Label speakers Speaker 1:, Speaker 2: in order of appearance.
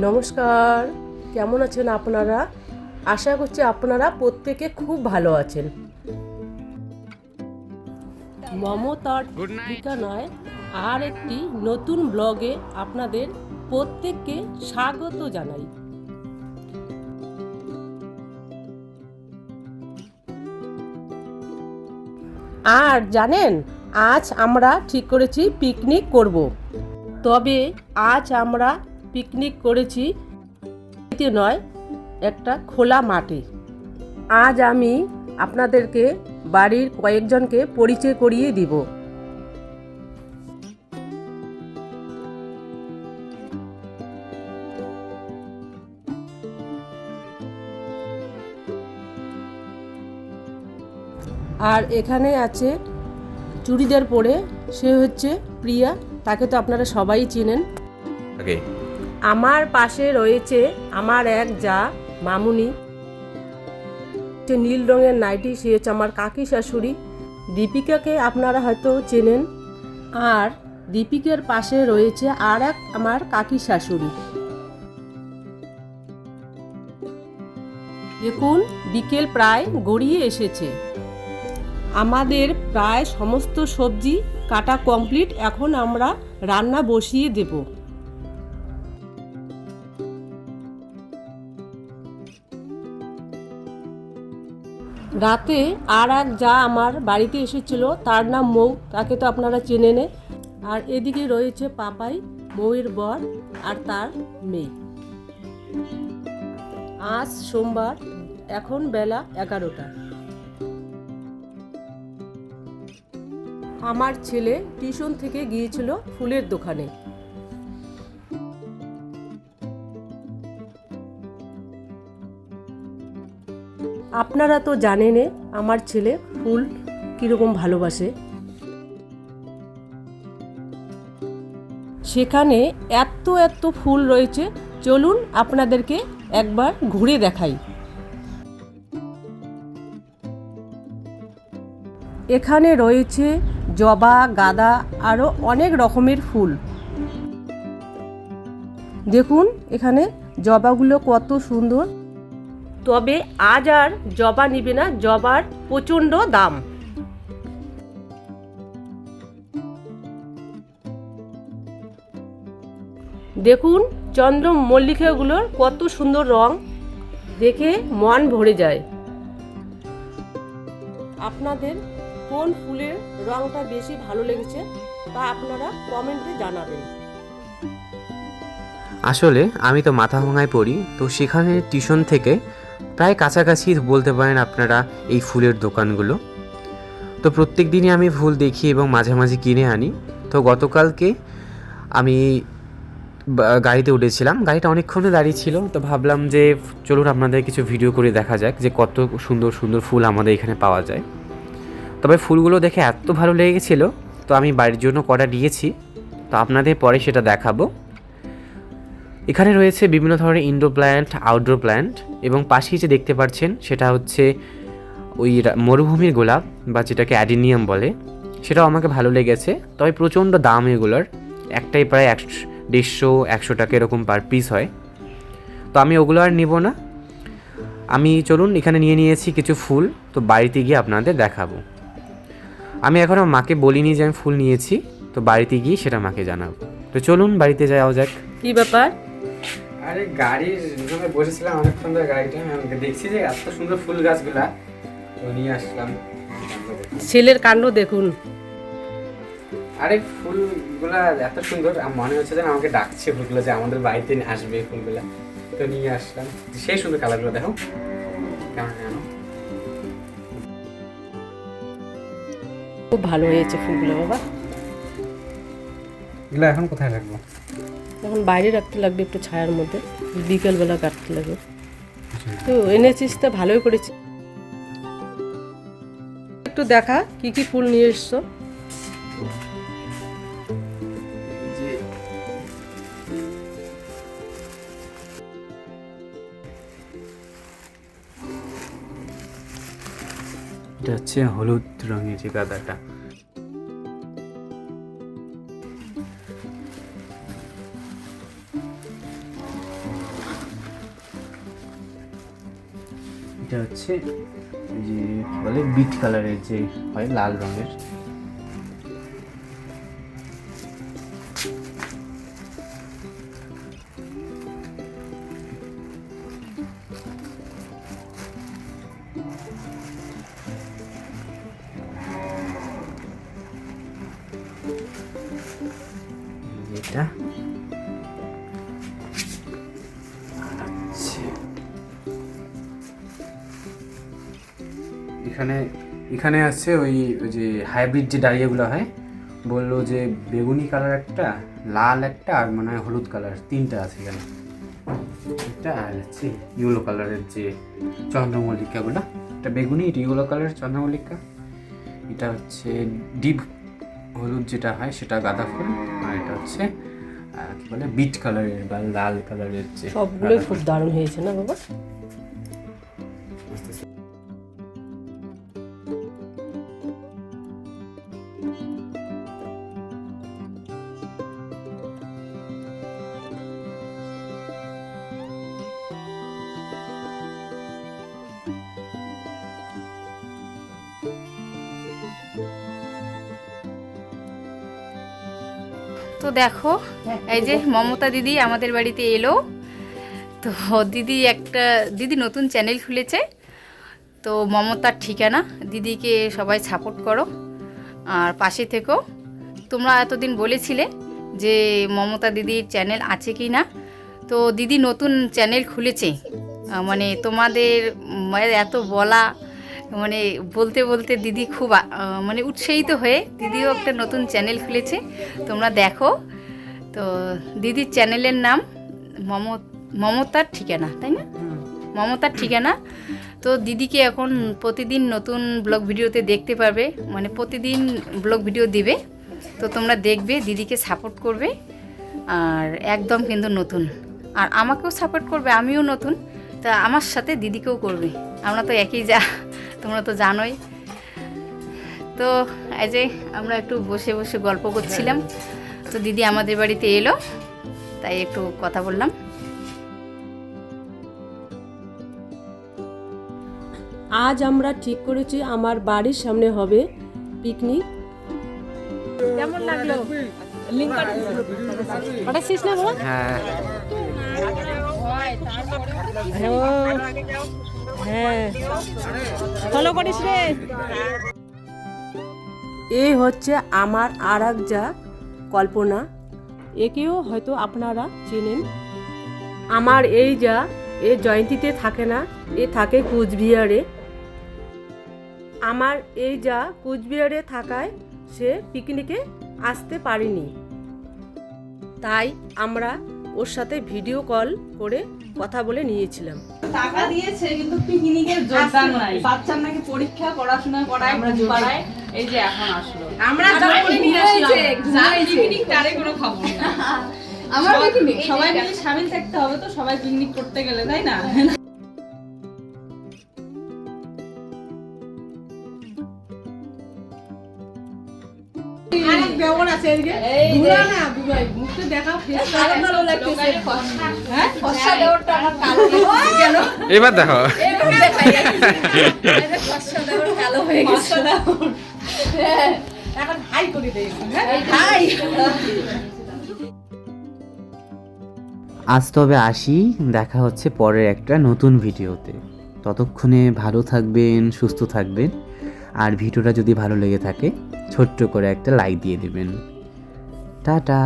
Speaker 1: নমস্কার, কেমন আছেন আপনারা? আশা করছি আপনারা প্রত্যেকে খুব ভালো আছেন। মমতার ঠিকানায় আর একটি নতুন ব্লগে আপনাদের প্রত্যেককে স্বাগত জানাই। আর জানেন, আজ আমরা ঠিক করেছি পিকনিক করব। তবে আজ আমরা পিকনিক করেছি নয়, একটা খোলা মাঠে। আজ আমি আপনাদেরকে বাড়ির কয়েকজনকে পরিচয় করিয়ে দিব। আর এখানে আছে চুড়িদার পরে, সে হচ্ছে প্রিয়া, তাকে তো আপনারা সবাই চেনেন। আমার পাশে রয়েছে আমার এক যা মামুনি, নীল রঙের নাইটি, সে হচ্ছে আমার কাকি শাশুড়ি। দীপিকাকে আপনারা হয়তো চেনেন। আর দীপিকার পাশে রয়েছে আর এক আমার কাকি শাশুড়ি। দেখুন, বিকেল প্রায় গড়িয়ে এসেছে। আমাদের প্রায় সমস্ত সবজি কাটা কমপ্লিট। এখন আমরা রান্না বসিয়ে দেব। রাতে আর এক যা আমার বাড়িতে এসেছিল, তার নাম মৌ, তাকে তো আপনারা চেনেন। আর এদিকে রয়েছে পাপাই, মৌয়ের বর, আর তার মেয়ে। আজ সোমবার, এখন বেলা 11টা। আমার ছেলে টিউশন থেকে গিয়েছিল ফুলের দোকানে। আপনারা তো জানেন আমার ছেলে ফুল কীরকম ভালোবাসে। সেখানে এত এত ফুল রয়েছে, চলুন আপনাদেরকে একবার ঘুরে দেখাই। এখানে রয়েছে জবা, গাঁদা, আরও অনেক রকমের ফুল। দেখুন এখানে জবাগুলো কত সুন্দর। তবে আজ আর জবা নিবে না, জবার প্রচণ্ড দাম। দেখুন চন্দ্রমল্লিকাগুলোর কত সুন্দর রং, দেখে মন ভরে যায়। আপনাদের কোন ফুলের রংটা বেশি ভালো লেগেছে তা আপনারা কমেন্টে জানাবেন।
Speaker 2: আসলে আমি তো মাথাভাঙায় পড়ি, তো সেখানে টিউশন থেকে প্রায় কাছাকাছি বলতে পারেন আপনারা এই ফুলের দোকানগুলো। তো প্রত্যেক দিনই আমি ফুল দেখি এবং মাঝে মাঝে কিনে আনি। তো গতকালকে আমি গাড়িতে উঠেছিলাম, গাড়িটা অনেকক্ষণে দাঁড়িয়ে ছিল, তো ভাবলাম যে চলুন আপনাদের কিছু ভিডিও করে দেখা যাক যে কত সুন্দর সুন্দর ফুল আমাদের এখানে পাওয়া যায়। তবে ফুলগুলো দেখে এত ভালো লেগে গেছিলো, তো আমি বাড়ির জন্য কটা নিয়েছি, তো আপনাদের পরে সেটা দেখাবো। এখানে রয়েছে বিভিন্ন ধরনের ইনডোর প্ল্যান্ট, আউটডোর প্ল্যান্ট, এবং পাশেই যে দেখতে পাচ্ছেন সেটা হচ্ছে ওই মরুভূমির গোলাপ, বা যেটাকে অ্যাডিনিয়াম বলে, সেটাও আমাকে ভালো লেগেছে। তবে প্রচণ্ড দাম এগুলোর, একটাই প্রায় 150-100 টাকা এরকম পার পিস হয়। তো আমি ওগুলো আর নেব না। আমি চলুন এখানে নিয়ে নিয়েছি কিছু ফুল, তো বাড়িতে গিয়ে আপনাদের দেখাবো। আমি এখনও মাকে বলিনি যে আমি ফুল নিয়েছি, তো বাড়িতে গিয়ে সেটা মাকে জানাবো। তো চলুন বাড়িতে যাওয়া যাক।
Speaker 1: কি ব্যাপার?
Speaker 2: আরে গাড়ির জন্য বসেছিলাম অনেকক্ষণ ধরে, গাড়িটা আমি দেখছি যে এত সুন্দর ফুল গাছগুলা, তো নিয়ে আসলাম।
Speaker 1: ছেলের কাণ্ড দেখুন।
Speaker 2: আরে ফুলগুলা এত সুন্দর, মনে হচ্ছে যে আমাকে ডাকছে ফুলগুলো, যে আমাদের বাড়িতে আসবে ফুলগুলা, তো নিয়ে আসলাম। সেই সুন্দর কালারগুলো দেখো কেমন, জানো
Speaker 1: খুব ভালো হয়েছে ফুলগুলো বাবা।
Speaker 2: এগুলো এখন কোথায় রাখবো?
Speaker 1: এখন বাইরে রাখতে লাগবে, একটু ছায়ার মধ্যে, বিকেলবেলা কাটতে লাগবে। তো এনেছিস তো ভালোই করেছি। একটু দেখা কি কি ফুল নিয়ে এসছো।
Speaker 2: এটা হচ্ছে হলুদ রঙের যে গাঁদাটা। এইটা হচ্ছে ওই যে কি বলে বিট কালারের যে হয় লাল রঙের। এটা এখানে এখানে আছে ওই যে হাইব্রিড যে ডালিয়াগুলো হয়, বললো যে বেগুনি কালার একটা, লাল একটা, আর মনে হয় হলুদ কালার, তিনটা আছে এখানে। এটা আর হচ্ছে ইয়েলো কালারের যে চন্দ্রমল্লিকাগুলো, এটা বেগুনি, এটা ইয়েলো কালারের চন্দ্রমল্লিকা, এটা হচ্ছে ডিপ হলুদ যেটা হয় সেটা গাঁদা ফুল, আর এটা হচ্ছে কি বলে বিট কালারের বা লাল কালারের যে।
Speaker 1: সবগুলোই খুব দারুণ হয়েছে না বাবা?
Speaker 3: তো দেখো এই যে মমতা দিদি আমাদের বাড়িতে এলো। তো দিদি নতুন চ্যানেল খুলেছে, তো মমতার ঠিকানা। দিদিকে সবাই সাপোর্ট করো আর পাশে থেকো। তোমরা এতদিন বলেছিলে যে মমতা দিদির চ্যানেল আছে কি না, তো দিদি নতুন চ্যানেল খুলেছে। মানে তোমাদের এত বলা, মানে বলতে বলতে দিদি খুব মানে উৎসাহিত হয়ে দিদিও একটা নতুন চ্যানেল খুলেছে, তোমরা দেখো। তো দিদির চ্যানেলের নাম মমতার ঠিকানা, তাই না? মমতার ঠিকানা। তো দিদিকে এখন প্রতিদিন নতুন ব্লগ ভিডিওতে দেখতে পারবে, মানে প্রতিদিন ব্লগ ভিডিও দিবে। তো তোমরা দেখবে, দিদিকে সাপোর্ট করবে, আর একদম কিন্তু নতুন। আর আমাকেও সাপোর্ট করবে, আমিও নতুন, তা আমার সাথে দিদিকেও করবে। আমরা তো একই যা, তোমরা তো জানোই। তো এই যে আমরা একটু বসে বসে গল্প করছিলাম, তো দিদি আমাদের বাড়িতে এলো, তাই একটু কথা বললাম।
Speaker 1: আজ আমরা ঠিক করেছি আমার বাড়ির সামনে হবে পিকনিক। কেমন লাগলো? লিংক পাঠাচ্ছিস না বাবা?
Speaker 2: হ্যাঁ
Speaker 1: হ্যাঁ, ফলো করিস রে। এই হচ্ছে আমার আর এক যা কল্পনা, একেও হয়তো আপনারা চেনেন। আমার এই যা এ জয়ন্তীতে থাকে না, এ থাকে কুচবিহারে। আমার এই যা কুচবিহারে থাকায় সে পিকনিকে আসতে পারেনি, তাই আমরা ওর সাথে ভিডিও কল করে কথা বলে নিয়েছিলাম।
Speaker 4: টাকা দিয়েছে কিন্তু পিকনিকের যোগদান নাই। বাচ্চার নাকি পরীক্ষা, পড়াশোনা করায় পাড়ায়, এই যে এখন আসলো। আমরা জোর করে নিয়ে আসলাম, পিকনিক তারে কোনো খবর না। আমার পিকনিক সবাই মিলে শামিল থাকতে হবে, তো সবাই পিকনিক করতে গেলে, তাই না? আরেক ব্যবহার আছে এদিকে, ঘুরা না বুবাই, মুখে দেখাও, ফেস ভালো লাগতেছে। হ্যাঁ, ফসা দেওয়াটা আমার কালো কেন?
Speaker 2: এবার দেখো,
Speaker 4: এবার দেখাই এই ফসা দেওয়ার কালো হয়ে গেছে। হ্যাঁ, এখন হাই করে দেই। হ্যাঁ, হাই।
Speaker 2: আজ তবে আসি, দেখা হচ্ছে পরের একটা নতুন ভিডিওতে। ততক্ষণে ভালো থাকবেন, সুস্থ থাকবেন, আর ভিডিওটা যদি ভালো লেগে থাকে ছোট্ট করে একটা লাইক দিয়ে দেবেন। টাটা।